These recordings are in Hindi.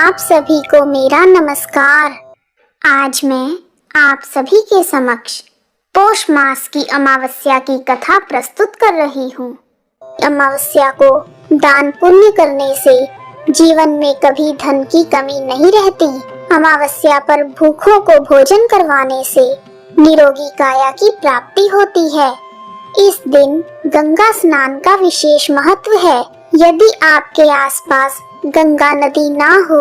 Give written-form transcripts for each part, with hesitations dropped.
आप सभी को मेरा नमस्कार। आज मैं आप सभी के समक्ष पौष मास की अमावस्या की कथा प्रस्तुत कर रही हूँ। अमावस्या को दान पुण्य करने से जीवन में कभी धन की कमी नहीं रहती। अमावस्या पर भूखों को भोजन करवाने से निरोगी काया की प्राप्ति होती है। इस दिन गंगा स्नान का विशेष महत्व है। यदि आपके आसपास गंगा नदी ना हो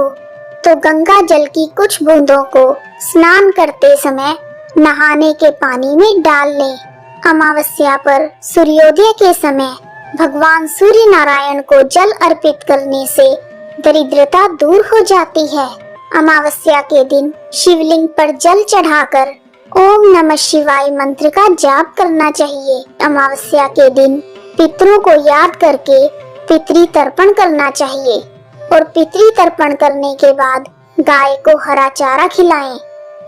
तो गंगा जल की कुछ बूंदों को स्नान करते समय नहाने के पानी में डाल लें। अमावस्या पर सूर्योदय के समय भगवान सूर्य नारायण को जल अर्पित करने से दरिद्रता दूर हो जाती है। अमावस्या के दिन शिवलिंग पर जल चढ़ाकर ओम नमः शिवाय मंत्र का जाप करना चाहिए। अमावस्या के दिन पितरों को याद करके पितरी तर्पण करना चाहिए और पितरी तर्पण करने के बाद गाय को हरा चारा खिलाएं।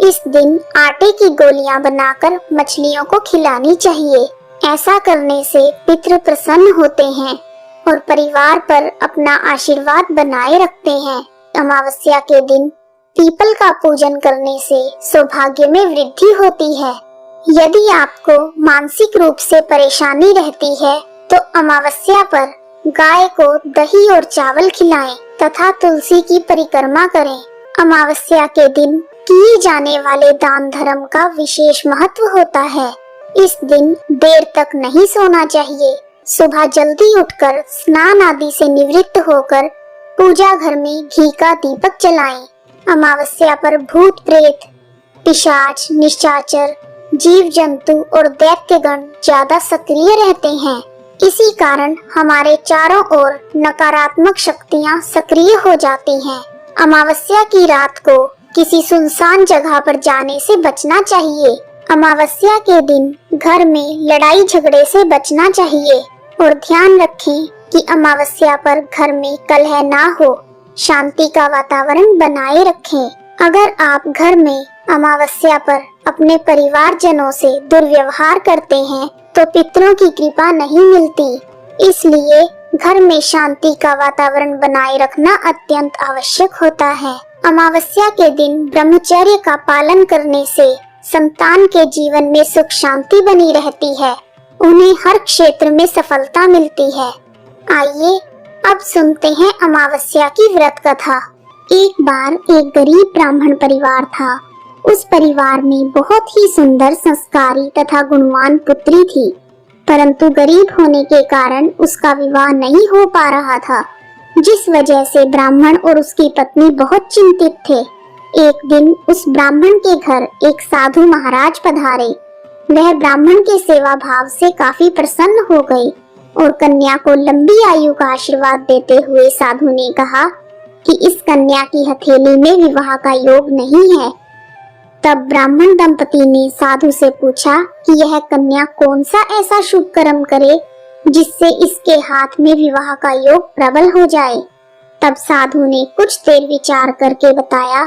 इस दिन आटे की गोलियां बनाकर मछलियों को खिलानी चाहिए। ऐसा करने से पितृ प्रसन्न होते हैं और परिवार पर अपना आशीर्वाद बनाए रखते हैं। अमावस्या के दिन पीपल का पूजन करने से सौभाग्य में वृद्धि होती है। यदि आपको मानसिक रूप से परेशानी रहती है तो अमावस्या पर गाय को दही और चावल खिलाएं तथा तुलसी की परिक्रमा करें। अमावस्या के दिन किए जाने वाले दान धर्म का विशेष महत्व होता है। इस दिन देर तक नहीं सोना चाहिए। सुबह जल्दी उठकर स्नान आदि से निवृत्त होकर पूजा घर में घी का दीपक जलाएं। अमावस्या पर भूत प्रेत, पिशाच, निशाचर, जीव जंतु और दैत्यगण ज्यादा सक्रिय रहते हैं। इसी कारण हमारे चारों ओर नकारात्मक शक्तियां सक्रिय हो जाती हैं। अमावस्या की रात को किसी सुनसान जगह पर जाने से बचना चाहिए। अमावस्या के दिन घर में लड़ाई झगड़े से बचना चाहिए और ध्यान रखें कि अमावस्या पर घर में कलह ना हो। शांति का वातावरण बनाए रखें। अगर आप घर में अमावस्या पर अपने परिवारजनों से दुर्व्यवहार करते हैं तो पितरों की कृपा नहीं मिलती। इसलिए घर में शांति का वातावरण बनाए रखना अत्यंत आवश्यक होता है। अमावस्या के दिन ब्रह्मचर्य का पालन करने से संतान के जीवन में सुख शांति बनी रहती है। उन्हें हर क्षेत्र में सफलता मिलती है। आइए अब सुनते हैं अमावस्या की व्रत कथा। एक बार एक गरीब ब्राह्मण परिवार था। उस परिवार में बहुत ही सुंदर, संस्कारी तथा गुणवान पुत्री थी, परंतु गरीब होने के कारण उसका विवाह नहीं हो पा रहा था, जिस वजह से ब्राह्मण और उसकी पत्नी बहुत चिंतित थे। एक दिन उस ब्राह्मण के घर एक साधु महाराज पधारे। वह ब्राह्मण के सेवा भाव से काफी प्रसन्न हो गई और कन्या को लंबी आयु का आशीर्वाद देते हुए साधु ने कहा कि इस कन्या की हथेली में विवाह का योग नहीं है। तब ब्राह्मण दंपति ने साधु से पूछा कि यह कन्या कौन सा ऐसा शुभ कर्म करे जिससे इसके हाथ में विवाह का योग प्रबल हो जाए। तब साधु ने कुछ देर विचार करके बताया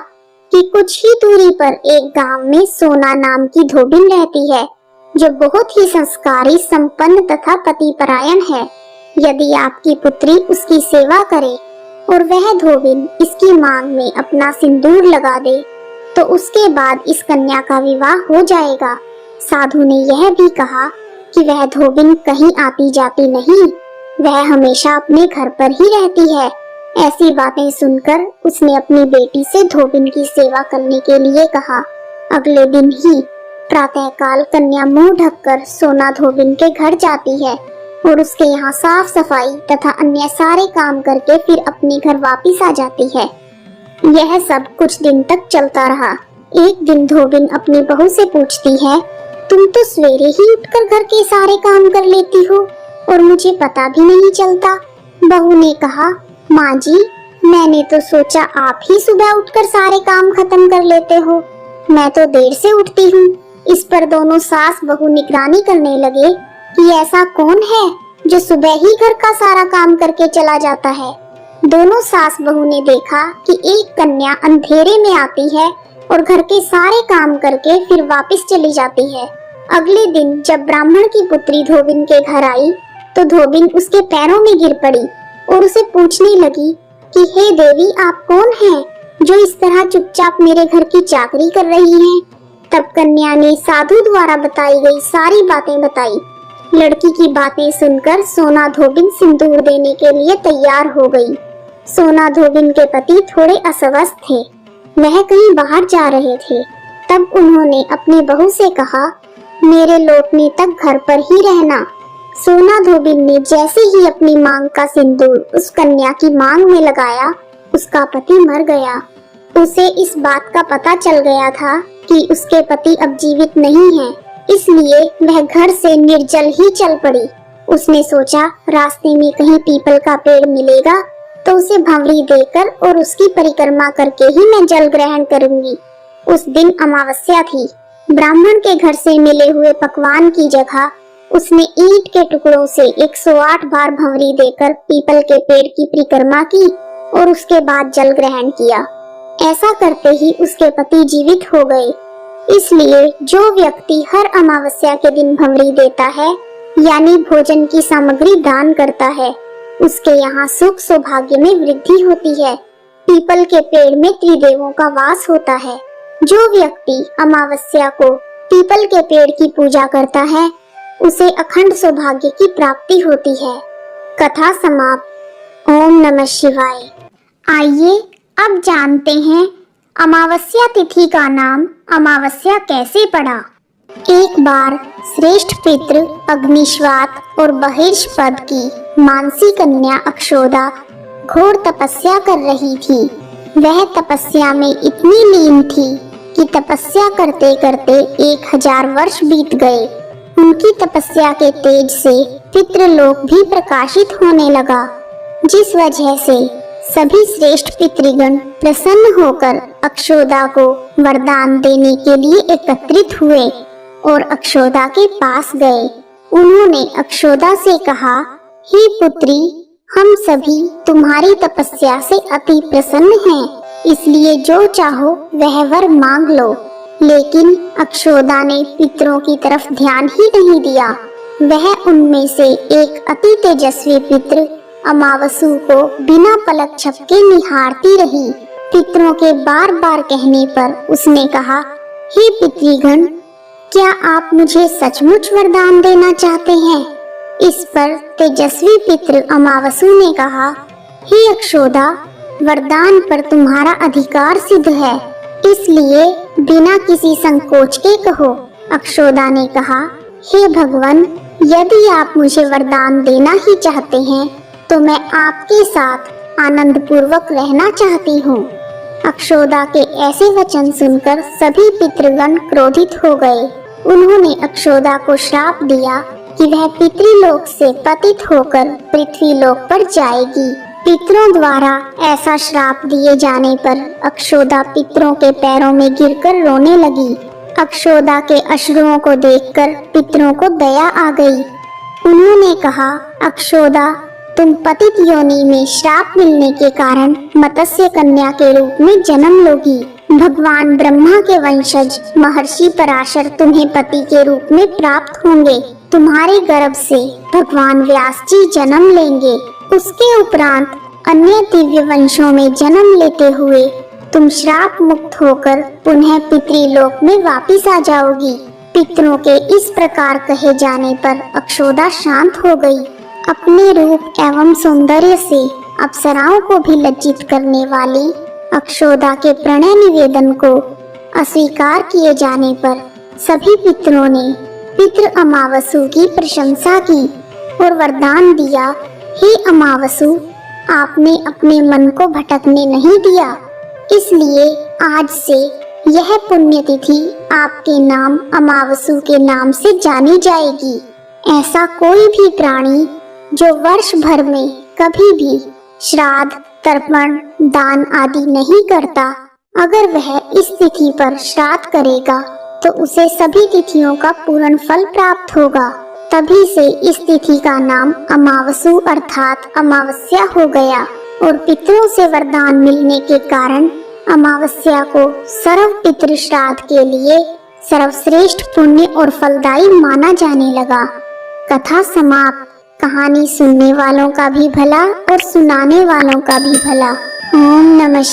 कि कुछ ही दूरी पर एक गांव में सोना नाम की धोबिन रहती है, जो बहुत ही संस्कारी, संपन्न तथा पतिपरायण है। यदि आपकी पुत्री उसकी सेवा करे और वह धोबिन इसकी मांग में अपना सिंदूर लगा दे तो उसके बाद इस कन्या का विवाह हो जाएगा। साधु ने यह भी कहा कि वह धोबिन कहीं आती जाती नहीं, वह हमेशा अपने घर पर ही रहती है। ऐसी बातें सुनकर उसने अपनी बेटी से धोबिन की सेवा करने के लिए कहा। अगले दिन ही प्रातःकाल कन्या मुंह ढककर सोना धोबिन के घर जाती है और उसके यहाँ साफ सफाई तथा अन्य सारे काम करके फिर अपने घर वापिस आ जाती है। यह सब कुछ दिन तक चलता रहा। एक दिन धोबिन अपनी बहू से पूछती है, तुम तो सवेरे ही उठकर घर के सारे काम कर लेती हो और मुझे पता भी नहीं चलता। बहू ने कहा, माँ जी, मैंने तो सोचा आप ही सुबह उठकर सारे काम खत्म कर लेते हो, मैं तो देर से उठती हूँ। इस पर दोनों सास बहू निगरानी करने लगे कि ऐसा कौन है जो सुबह ही घर का सारा काम करके चला जाता है। दोनों सास बहू ने देखा कि एक कन्या अंधेरे में आती है और घर के सारे काम करके फिर वापस चली जाती है। अगले दिन जब ब्राह्मण की पुत्री धोबिन के घर आई तो धोबिन उसके पैरों में गिर पड़ी और उसे पूछने लगी कि हे देवी, आप कौन हैं जो इस तरह चुपचाप मेरे घर की चाकरी कर रही हैं। तब कन्या ने साधु द्वारा बताई गई सारी बातें बताई। लड़की की बातें सुनकर सोना धोबिन सिंदूर देने के लिए तैयार हो गई। सोना धोबिन के पति थोड़े अस्वस्थ थे, वह कहीं बाहर जा रहे थे। तब उन्होंने अपनी बहू से कहा, मेरे लौटने तक घर पर ही रहना। सोना धोबिन ने जैसे ही अपनी मांग का सिंदूर उस कन्या की मांग में लगाया, उसका पति मर गया। उसे इस बात का पता चल गया था कि उसके पति अब जीवित नहीं हैं, इसलिए वह घर से निर्जल ही चल पड़ी। उसने सोचा रास्ते में कहीं पीपल का पेड़ मिलेगा तो उसे भंवरी देकर और उसकी परिक्रमा करके ही मैं जल ग्रहण करूंगी। उस दिन अमावस्या थी। ब्राह्मण के घर से मिले हुए पकवान की जगह उसने ईंट के टुकड़ों से 108 बार भंवरी देकर पीपल के पेड़ की परिक्रमा की और उसके बाद जल ग्रहण किया। ऐसा करते ही उसके पति जीवित हो गए। इसलिए जो व्यक्ति हर अमावस्या के दिन भंवरी देता है, यानी भोजन की सामग्री दान करता है, उसके यहाँ सुख सौभाग्य में वृद्धि होती है। पीपल के पेड़ में त्रिदेवों का वास होता है। जो व्यक्ति अमावस्या को पीपल के पेड़ की पूजा करता है, उसे अखंड सौभाग्य की प्राप्ति होती है। कथा समाप्त। ओम नमः शिवाय। आइए अब जानते हैं अमावस्या तिथि का नाम अमावस्या कैसे पड़ा। एक बार श्रेष्ठ पितृ अग्निश्वात और बहिष्पद की मानसी कन्या अक्षोदा घोर तपस्या कर रही थी। वह तपस्या में इतनी लीन थी कि तपस्या करते करते 1000 वर्ष बीत गए। उनकी तपस्या के तेज से पितृलोक भी प्रकाशित होने लगा, जिस वजह से सभी श्रेष्ठ पितृगण प्रसन्न होकर अक्षोदा को वरदान देने के लिए एकत्रित हुए और अक्षोदा के पास गए। उन्होंने अक्षोदा से कहा, हे पुत्री, हम सभी तुम्हारी तपस्या से अति प्रसन्न हैं, इसलिए जो चाहो वह वर मांग लो। लेकिन अक्षोदा ने पितरों की तरफ ध्यान ही नहीं दिया। वह उनमें से एक अति तेजस्वी पितृ अमावसु को बिना पलक झपके निहारती रही। पितरों के बार बार कहने पर उसने कहा, हे पितृगण, क्या आप मुझे सचमुच वरदान देना चाहते हैं? इस पर तेजस्वी पितृ अमावसु ने कहा, हे अक्षोदा, वरदान पर तुम्हारा अधिकार सिद्ध है, इसलिए बिना किसी संकोच के कहो। अक्षोदा ने कहा, हे भगवान, यदि आप मुझे वरदान देना ही चाहते हैं तो मैं आपके साथ आनंद पूर्वक रहना चाहती हूँ। अक्षोदा के ऐसे वचन सुनकर सभी पितृगण क्रोधित हो गए। उन्होंने अक्षोदा को श्राप दिया कि वह पितृलोक से पतित होकर पृथ्वीलोक पर जाएगी। पितरों द्वारा ऐसा श्राप दिए जाने पर अक्षोदा पितरों के पैरों में गिरकर रोने लगी। अक्षोदा के अश्रुओं को देखकर पितरों को दया आ गई। उन्होंने कहा, अक्षोदा, तुम पतित योनि में श्राप मिलने के कारण मत्स्य कन्या के रूप में जन्म लोगी। भगवान ब्रह्मा के वंशज महर्षि पराशर तुम्हें पति के रूप में प्राप्त होंगे। तुम्हारे गर्भ से भगवान व्यास जी जन्म लेंगे। उसके उपरांत अन्य दिव्य वंशों में जन्म लेते हुए तुम श्राप मुक्त होकर पुनः पितृलोक में वापिस आ जाओगी। पितरों के इस प्रकार कहे जाने पर अक्षोदा शांत हो गई। अपने रूप एवं सौंदर्य से अप्सराओं को भी लज्जित करने वाली अक्षोदा के प्रणय निवेदन को अस्वीकार किए जाने पर सभी पितरों ने पितृ अमावसु की प्रशंसा की और वरदान दिया, हे अमावसु, आपने अपने मन को भटकने नहीं दिया, इसलिए आज से यह पुण्यतिथि आपके नाम अमावसु के नाम से जानी जाएगी। ऐसा कोई भी प्राणी जो वर्ष भर में कभी भी श्राद्ध, तर्पण, दान आदि नहीं करता, अगर वह इस तिथि पर श्राद्ध करेगा तो उसे सभी तिथियों का पूर्ण फल प्राप्त होगा। तभी से इस तिथि का नाम अमावसु अर्थात अमावस्या हो गया और पितरों से वरदान मिलने के कारण अमावस्या को सर्व पितृ श्राद्ध के लिए सर्वश्रेष्ठ पुण्य और फलदायी माना जाने लगा। कथा समाप्त। कहानी सुनने वालों का भी भला और सुनाने वालों का भी भला। ओम नमः।